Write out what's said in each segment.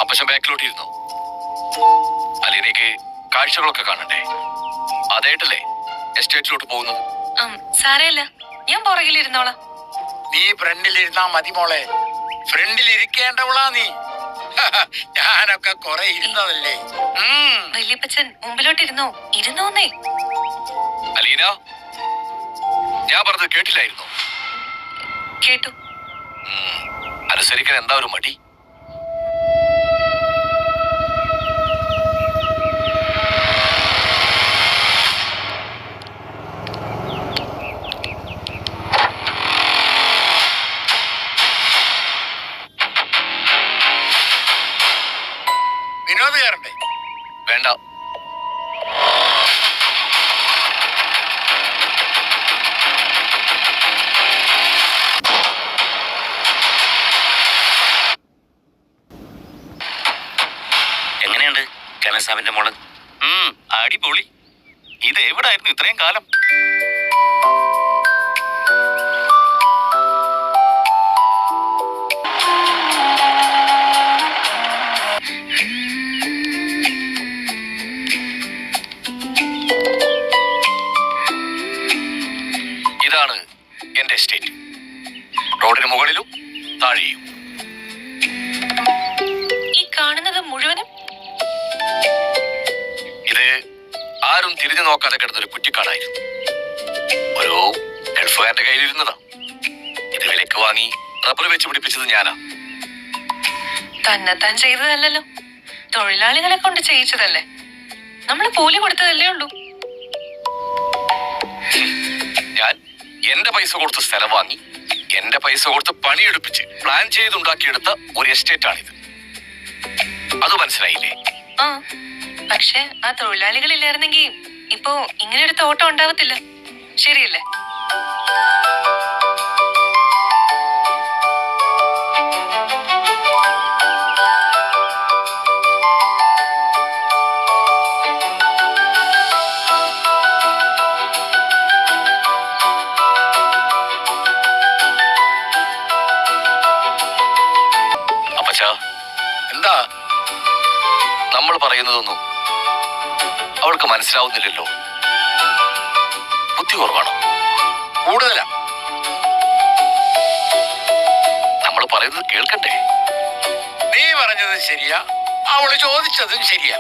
അപ്പച്ചൻ ബാക്കിലോട്ടിരുന്നു. അലീനയ്ക്ക് കാഴ്ചകളൊക്കെ കാണണ്ടേ? അതേട്ടല്ലേ എസ്റ്റേറ്റിലോട്ട് പോകുന്നത്? സാരമില്ല, ഞാൻ പുറകിലിരുന്നോളാം. നീ ഫ്രണ്ടിലിരുന്നാ മതി മോളെ. ഫ്രണ്ടിൽ ഇരിക്കേണ്ടവളാ നീ. ഞാനൊക്കെ കൊറേ ഇരുന്നതല്ലേ. വല്യപ്പച്ചൻ മുമ്പിലോട്ടിരുന്നോ? ഇരുന്നോന്നേ. അലീന, ഞാൻ പറഞ്ഞത് കേട്ടില്ലായിരുന്നു? കേട്ടു. അനുസരിക്കാൻ എന്താ ഒരു മടി? വിനോദ് കയറണ്ടേ? വേണ്ട. എങ്ങനെയുണ്ട് കനസാബിന്റെ മോള്? അടിപൊളി. ഇത് എവിടായിരുന്നു ഇത്രയും കാലം? ഇതാണ് എന്റെ എസ്റ്റേറ്റ്. റോഡിന് മുകളിലും താഴെയും. ഈ കാണുന്നത് മുഴുവനും ഇത് ആരും തിരിഞ്ഞു നോക്കാതെ കിടന്നൊരു കുറ്റിക്കാടായിരുന്നു. ഒരു ഗൾഫുകാരന്റെ കയ്യിലിരുന്നതാ. ഇത് വിലക്ക് വാങ്ങി റബ്ബർ വെച്ച് പിടിപ്പിച്ചത് ഞാനാ. തന്നെത്താൻ ചെയ്തതല്ലോ, തൊഴിലാളികളെ കൊണ്ട് ചെയ്യിച്ചതല്ലേ. നമ്മള് കൂലി കൊടുത്തതല്ലേ ഉള്ളൂ. ഞാൻ എന്റെ പൈസ കൊടുത്ത് സ്ഥലം വാങ്ങി, എന്റെ പൈസ കൊടുത്ത് പണിയെടുപ്പിച്ച് പ്ലാൻ ചെയ്തുണ്ടാക്കിയെടുത്ത ഒരു എസ്റ്റേറ്റ് ആണിത്. അത് മനസ്സിലായില്ലേ? പക്ഷെ ആ തൊഴിലാളികളില്ലായിരുന്നെങ്കിൽ ഇപ്പോ ഇങ്ങനെ ഒരു തോട്ടം ഉണ്ടാവത്തില്ല. ശരിയല്ലേ? എന്താ നമ്മൾ പറയുന്നതൊന്നും അവൾക്ക് മനസ്സിലാവുന്നില്ലല്ലോ. ബുദ്ധി കുറവാണോ? കൂടുതലാ. നമ്മൾ പറയുന്നത് കേൾക്കണ്ടേ? നീ പറഞ്ഞത് ശരിയാ, അവള് ചോദിച്ചതും ശരിയാ.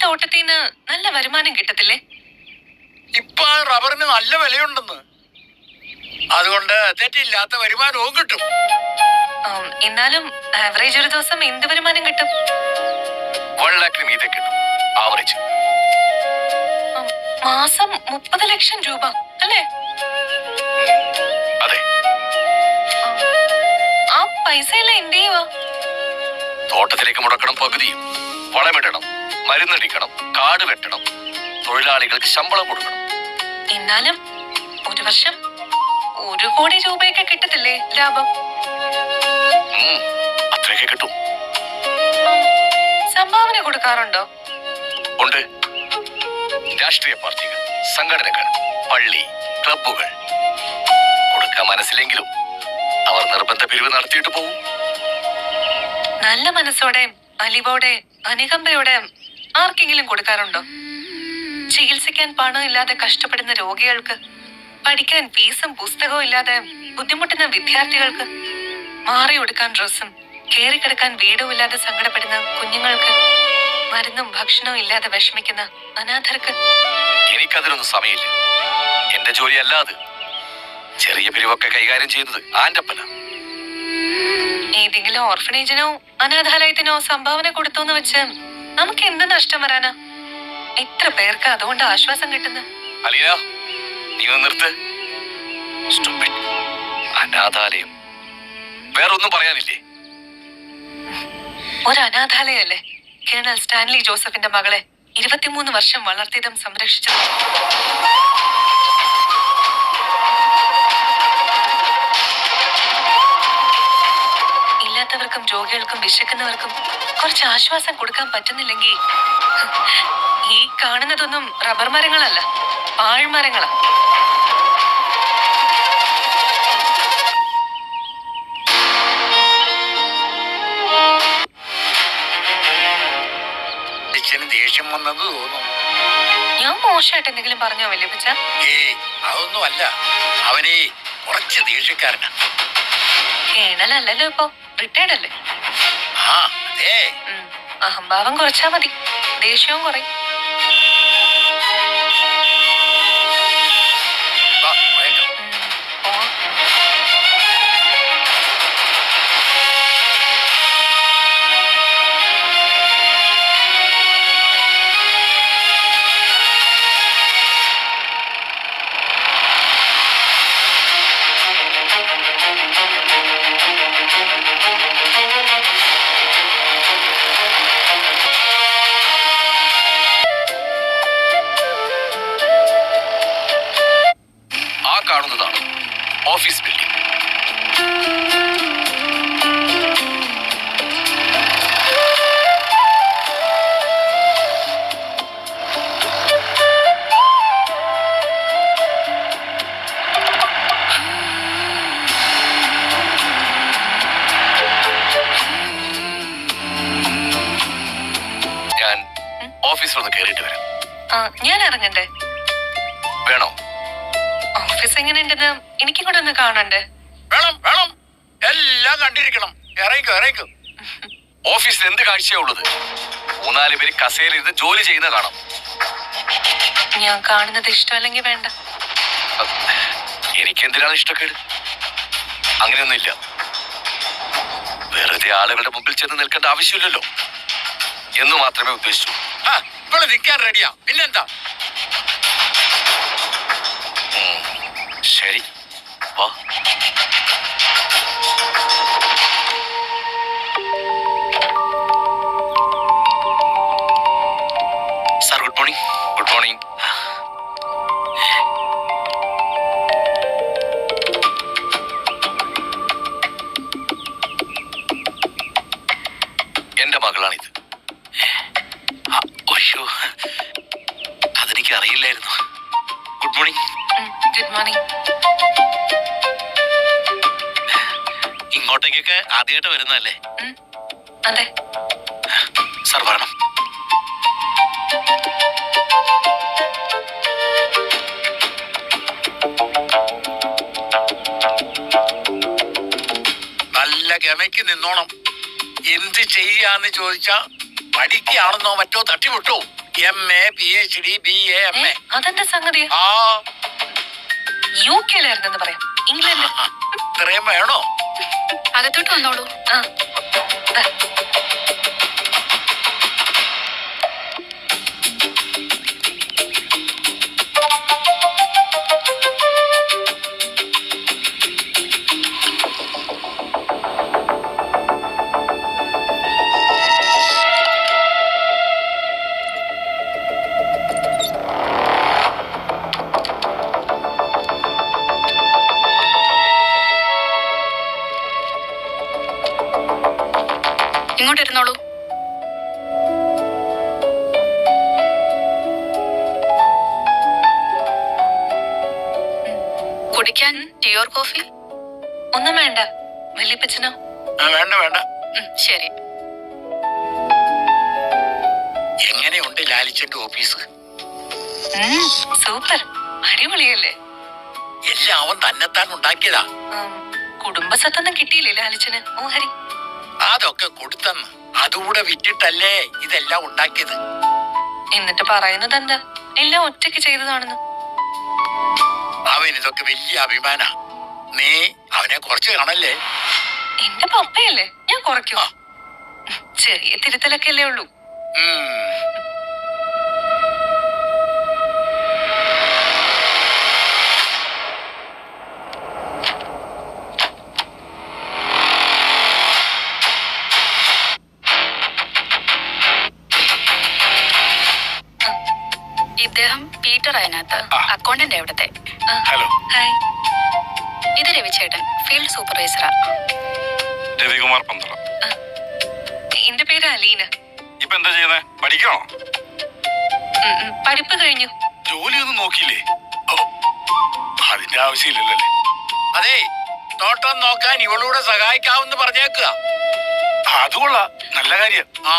തോട്ടത്തിന്ന് നല്ല വരുമാനം കിട്ടത്തില്ലേ? ഇപ്പൊ റബ്ബറിന് നല്ല വിലയുണ്ടെന്ന്. അതുകൊണ്ട് തെറ്റില്ലാത്ത വരുമാനവും കിട്ടും. എന്നാലും ആവറേജ് ഒരു ദിവസം എന്ത് വരുമാനം കിട്ടും? 1 ലക്ഷം മീതെ കിട്ടും ആവറേജ്. മാസം 30 ലക്ഷം രൂപ അല്ലേ? അതെ. ആ പൈസയെല്ലാം എന്ത് ചെയ്യുവാ? തോട്ടത്തിലേക്ക് മുടക്കണം പകുതിയും. വളമിടണം, മരുന്നടിക്കണം, കാട് വെട്ടണം, തൊഴിലാളികൾക്ക് ശമ്പളം കൊടുക്കണം. എന്നാലും ഒരു വർഷം 1 കോടി രൂപയൊക്കെ കിട്ടത്തില്ലേ ലാഭം? അത്രയൊക്കെ കിട്ടും. സംഭാവന കൊടുക്കാറുണ്ടോ? ഉണ്ട്. രാഷ്ട്രീയ പാർട്ടികൾ, സംഘടനകൾ, പള്ളി, ക്ലബ്ബുകൾ. കൊടുക്കാൻ മനസ്സിലെങ്കിലും അവർ നിർബന്ധ പിരിവ് നടത്തിയിട്ട് പോകും. നല്ല മനസ്സോടെ, അലിവോടെ, അനുകമ്പയോടെ ആർക്കെങ്കിലും കൊടുക്കാറുണ്ടോ? ചികിത്സിക്കാൻ പണം ഇല്ലാതെ കഷ്ടപ്പെടുന്ന രോഗികൾക്ക്, പഠിക്കാൻ ഫീസും പുസ്തകവും ഇല്ലാതെ ബുദ്ധിമുട്ടുന്ന വിദ്യാർത്ഥികൾക്ക്, മാറി ഉടുക്കാൻ ഡ്രസ്സും കേറിക്കിടക്കാൻ വീടും ഇല്ലാതെ സങ്കടപ്പെടുന്ന കുഞ്ഞുങ്ങൾക്ക്, മരുന്നും ഭക്ഷണവും ഇല്ലാതെ വിഷമിക്കുന്ന അനാഥർക്ക്. എനിക്കതിനൊന്നും സമയമില്ല. എന്റെ ജോലി അല്ലാതെ ചെറിയ പിരിവൊക്കെ കൈകാര്യം ചെയ്യുന്നത് ആന്റപ്പന. ഏതെങ്കിലും ഓർഫനേജിനോ അനാഥാലയത്തിനോ സംഭാവന കൊടുത്തോന്ന് വെച്ച് നമുക്ക് എന്ത് നഷ്ടം വരാനാ? എത്ര പേർക്ക് അതുകൊണ്ട് ആശ്വാസം കിട്ടുന്നു. അലീന, നീ നിർത്ത്. അനാഥാലയം വേറൊന്നും പറയാനില്ലേ? ഒരു അനാഥാലയല്ലേ കേണൽ സ്റ്റാൻലി ജോസഫിന്റെ മകളെ 23 വർഷം വളർത്തിയതും സംരക്ഷിച്ചതും. ഇല്ലാത്തവർക്കും രോഗികൾക്കും വിശക്കുന്നവർക്കും കുറച്ച് ആശ്വാസം കൊടുക്കാൻ പറ്റുന്നില്ലെങ്കിൽ ഈ കാണുന്നതൊന്നും റബ്ബർ മരങ്ങളല്ല, പാഴ്മരങ്ങളാ. അച്ഛന് ദേഷ്യം വന്നെന്ന് തോന്നുന്നു. ഞാൻ മോശമായിട്ട് എന്തെങ്കിലും പറഞ്ഞോ വല്യപ്പച്ച? ഏയ് അതൊന്നും അല്ല, അവനെ കുറച്ച് ദേഷ്യക്കാരനാ. കേണലല്ലല്ലോ ഇപ്പൊ, റിട്ടയർഡ് അല്ലേ? ആ അതെ. അഹംഭാവം കുറച്ചാ മതി, ദേഷ്യവും കുറയും. വാ, പോയേക്കാം. പോവാം. ആ കാണുന്നതാണ് ഓഫീസ് ബിൽഡിംഗ്. ഞാൻ ഓഫീസിൽ ഒന്ന് കയറിയിട്ട് വരാം. ഞാൻ ഇറങ്ങണ്ടേ? വേണോ? ഓഫീസ് എങ്ങനെയുണ്ടെന്ന് എനിക്കും കൂടെ ഒന്ന് കാണണ്ടേ? വേണം വേണം, എല്ലാം കണ്ടിരിക്കണം. ഇറങ്ങിക്കോ ഇറങ്ങിക്കോ. ഓഫീസിൽ എന്ത് കാഴ്ചയാ ഉള്ളത്? 3-4 പേര് കസേരയിൽ ഇരുന്ന് ജോലി ചെയ്യുന്ന കാണാം. ഞാൻ കാണുന്നത് ഇഷ്ടമല്ലെങ്കിൽ വേണ്ട. എനിക്കെന്തിനാണ് ഇഷ്ടക്കേട്? അങ്ങനെയൊന്നുമില്ല. വെറുതെ ആളുകളുടെ മുമ്പിൽ ചെന്ന് നിൽക്കേണ്ട ആവശ്യമില്ലല്ലോ എന്ന് മാത്രമേ ഉദ്ദേശിച്ചു. ആ ഇവിടെ നിൽക്കാൻ റെഡിയാ, പിന്നെന്താ? ശരി, വാ. Sir good morning. Good morning. എന്റെ മകളാണിത്. ഒയ്യോ, അതെനിക്ക് അറിയില്ലായിരുന്നു. Good morning. Good morning. ഇങ്ങോട്ടേക്കൊക്കെ ആദ്യമായിട്ട് വരുന്നതല്ലേ? അതെ. സാർ വരണം. നല്ല ഗമയ്ക്ക് നിന്നോണം. എന്ത് ചെയ്യാന്ന് ചോദിച്ചാ പഠിക്കുകയാണെന്നോ മറ്റോ തട്ടിവിട്ടു. MA PhD BA MA. അതെന്താ സംഗതി? ആ UK ലായിരുന്നെന്ന് പറയാം, ഇംഗ്ലണ്ട്. ഇത്രയും വേണോ? അകത്തോട്ട് വന്നോളൂ. ദാ. ഇങ്ങോട്ടിരുന്നോളൂ. കുടിക്കാൻ ടീ ഓർ കോഫി? ഒന്നും വേണ്ട. വല്യപ്പച്ചനോ? വേണ്ട വേണ്ട. ശരി. എങ്ങനെയുണ്ട് ലാലിച്ചന്റെ ഓഫീസ്? സൂപ്പർ, അടിപൊളിയല്ലേ? എല്ലാം അവൻ തന്നെത്താൻ ഉണ്ടാക്കിയതാ. കുടുംബസ്വത്തൊന്നും കിട്ടിയില്ലേ ലാലിച്ചന്? ഓ ഹരി, അതൊക്കെ കൊടുത്തെന്ന്. അതുകൂടെ വിറ്റിട്ടല്ലേ ഇതെല്ലാം ഉണ്ടാക്കിയത്. എന്നിട്ട് പറയുന്നത് എന്താ? എല്ലാം ഒറ്റയ്ക്ക് ചെയ്തതാണെന്ന്. അവൻ ഇതൊക്കെ വലിയ അഭിമാന. നീ അവനെ കുറച്ച് കാണല്ലേ? എന്റെ പപ്പയല്ലേ, ഞാൻ കുറയ്ക്കോ? ചെറിയ തിരുത്തലൊക്കെ അല്ലേ ഉള്ളൂ. ഇദ്ദേഹം പീറ്റർ അതിനകത്ത് അക്കൗണ്ടന്റ് എവിടത്തെ. ഹലോ. ഹായ്. ഇത് രവിചേട്ടൻ, ഫീൽഡ് സൂപ്പർവൈസറാ. രവികുമാർ പന്തളം. എന്റെ പേര് അലീന. ഇപ്പൊ എന്താ ചെയ്യുന്നേ? പഠിക്കണോ? പഠിപ്പ് കഴിഞ്ഞു. ജോലിയൊന്നും നോക്കിയില്ലേ? അതിന്റെ ആവശ്യമില്ലല്ലോ. അതെ, തോട്ടം നോക്കാൻ ഇവളൂടെ സഹായിക്കാമെന്ന് പറഞ്ഞേക്കുക. അതുകൊള്ള നല്ല കാര്യം. ആ,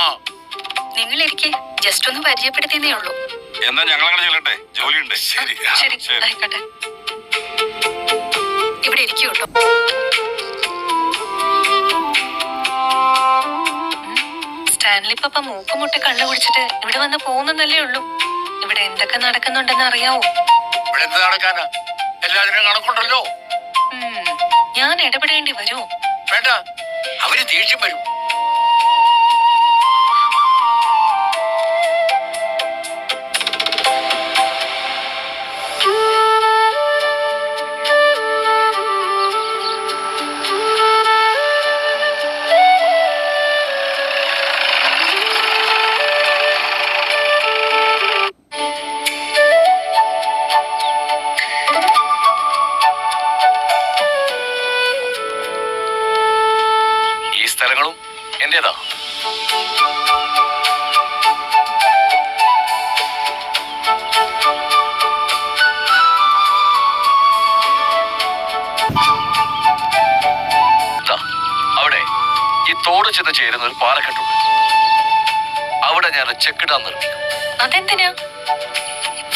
നിങ്ങൾ ഇരിക്കെ ജസ്റ്റ് ഒന്ന് പരിചയപ്പെടുത്തിയേ ഉള്ളൂ. എന്നാ ഞങ്ങളങ്ങനെ ചെല്ലട്ടെ, ജോലിയുണ്ട്. ശരി ശരി, ശരി. ആയിക്കോട്ടെ. ഇവിടെ ഇരിക്കൂ കേട്ടോ. സ്റ്റാൻലി പപ്പ മൂക്കുമുട്ടി കള്ളു കുടിച്ചിട്ട് ഇവിടെ വന്ന് പോകുന്നല്ലേ ഉള്ളൂ. ഇവിടെ എന്തൊക്കെ നടക്കുന്നുണ്ടെന്ന് അറിയാവോ? ഇവിടെ എന്ത് നടക്കാനാ? എല്ലാത്തിനും കണക്കുണ്ടല്ലോ. ഞാൻ ഇടപെടേണ്ടി വരുമോ? വേണ്ട, അവര് ദേഷ്യം വരും. ഈ സ്ഥലങ്ങളും എന്റേതാ. ദാ, അവിടെ ഈ തോട് ചെന്ന് ചേരുന്ന ഒരു പാറക്കെട്ടുണ്ട്. അവിടെ ഞാൻ ചെക്ക് ഡാം നിർമ്മിക്കും. അതെന്തിനാ?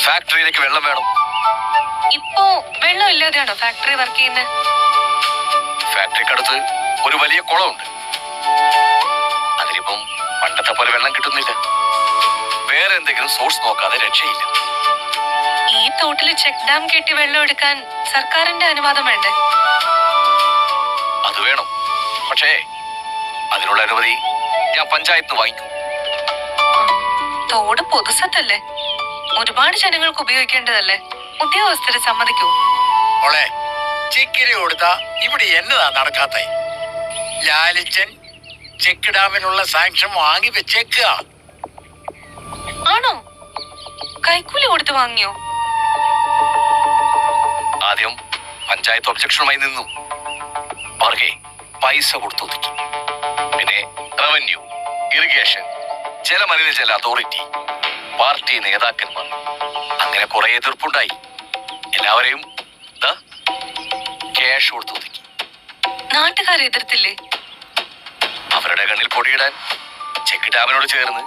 ഫാക്ടറിയിലേക്ക് വെള്ളം വേണം. ഇപ്പോ വെള്ളം ഇല്ലാതെയാണോ ഫാക്ടറി വർക്ക് ചെയ്യുന്നത്? ഫാക്ടറിക്കടുത്ത് ഒരു വലിയ കുളമുണ്ട്. അതിലിപ്പം പണ്ടത്തെ പോലെ വെള്ളം കിട്ടുന്നില്ല. വേറെ എന്തെങ്കിലും സോഴ്സ് നോക്കാതെ രക്ഷയില്ല. ഈ തോട്ടില് ചെക്ക് ഡാം കെട്ടി വെള്ളം എടുക്കാൻ സർക്കാരിന്റെ അനുവാദം വേണ്ടേ? അത് വേണം. പക്ഷേ അതിനുള്ള അനുമതി ഞാൻ പഞ്ചായത്തിന് വാങ്ങിക്കും. തോട് പൊതുസത്തല്ലേ, ഒരുപാട് ജനങ്ങൾക്ക് ഉപയോഗിക്കേണ്ടതല്ലേ. ഉദ്യോഗസ്ഥര് സമ്മതിക്കൂ? മോളെ, ചിക്കിരി കൊടുത്താ ഇവിടെ എന്നതാ നടക്കാത്ത? ലാലിച്ചൻ ചെക്ക് ഡാമിനുള്ള സാങ്ഷൻ വാങ്ങി വെച്ചേക്കുക. ആണോ? കൈക്കൂലി കൊടുത്ത് വാങ്ങിയോ? ആദ്യം പഞ്ചായത്ത് ഒബ്ജക്ഷനുമായി നിന്നു. അവർക്ക് പൈസ കൊടുത്തു ഒതുക്കി. പിന്നെ റവന്യൂ, ഇറിഗേഷൻ, ജലമലിനജല അതോറിറ്റി, പാർട്ടി നേതാക്കന്മാർ, അങ്ങനെ കുറെ എതിർപ്പുണ്ടായി. എല്ലാവരെയും ക്യാഷ് കൊടുത്തു ഒതുക്കി. നാട്ടുകാർ എതിർത്തില്ലേ? അവരുടെ കണ്ണിൽ പൊടിയിടാൻ ചെക്ക് ഡാമിനോട് ചേർന്ന്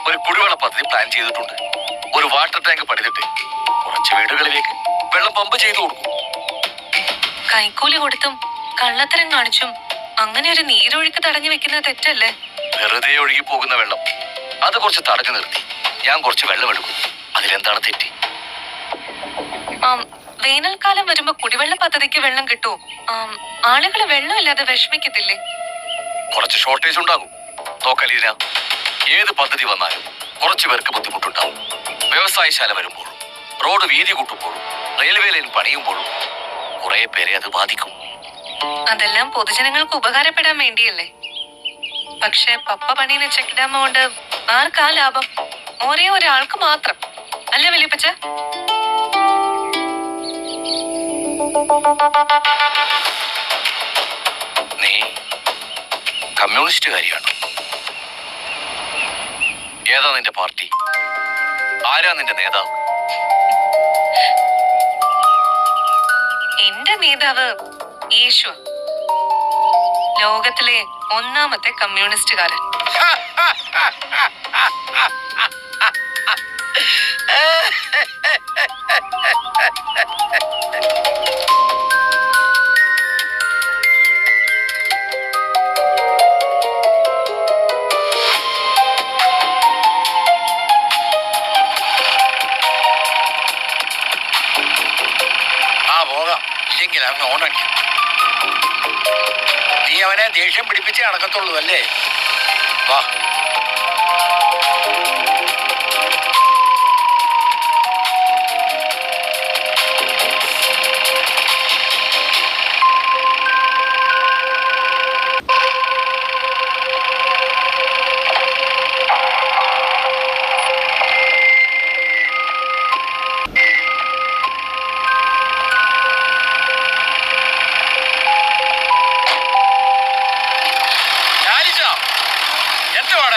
ഒരു കുടിവെള്ള പദ്ധതി പ്ലാൻ ചെയ്തിട്ടുണ്ട്. ഒരു വാട്ടർ ടാങ്ക് പണിതിട്ട് കുറച്ച് വീടുകളിലേക്ക് വെള്ളം പമ്പ് ചെയ്തു കൊടുക്കും. കൈക്കൂലി കൊടുത്തും കള്ളത്തരം കാണിച്ചും അങ്ങനെ ഒരു നീരൊഴുക്ക് തടഞ്ഞു വെക്കുന്നത് തെറ്റല്ലേ? വെറുതെ ഒഴുകി പോകുന്ന വെള്ളം അത് കുറച്ച് തടഞ്ഞു നിർത്തി ഞാൻ കുറച്ച് വെള്ളം എടുക്കും. അതിലെന്താണ് തെറ്റി? വേനൽക്കാലം വരുമ്പോ കുടിവെള്ള പദ്ധതിക്ക് വെള്ളം കിട്ടുമോ? ആളുകള് വെള്ളമില്ലാതെ വിഷമിക്കത്തില്ലേ? കുറച്ച് ഷോർട്ടേജ് ഉണ്ടാകും. നോക്കലീന, ഏത് പദ്ധതി വന്നാലും കുറച്ചു പേർക്ക് ബുദ്ധിമുട്ടുണ്ടാവും. വ്യവസായശാല വരുമ്പോഴും റോഡ് വീതി കൂട്ടുമ്പോഴും റെയിൽവേ ലൈൻ പണിയുമ്പോഴും കുറെ പേരെ അത് ബാധിക്കും. അതെല്ലാം പൊതുജനങ്ങൾക്ക് ഉപകാരപ്പെടാൻ വേണ്ടിയല്ലേ? പക്ഷെ പപ്പ പണിയുന്ന ചെക്ക് ഡാം കൊണ്ട് ആർക്കാ ലാഭം? ഒരേ ഒരാൾക്ക് മാത്രം അല്ലേ വലിയപ്പച്ച? നീ കമ്മ്യൂണിസ്റ്റുകാരിയാണ്. ഏതാ നിന്റെ പാർട്ടി? ആരാ നിന്റെ നേതാവ്? എന്റെ നേതാവ് യേശു, ലോകത്തിലെ ഒന്നാമത്തെ കമ്മ്യൂണിസ്റ്റുകാരൻ. പോകാം, ഇല്ലെങ്കിൽ അങ്ങ് ഓണടി. നീ അവനെ ദേഷ്യം പിടിപ്പിച്ചേ അടക്കത്തുള്ളൂ അല്ലേ? വാ.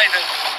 എന്താ ഇത്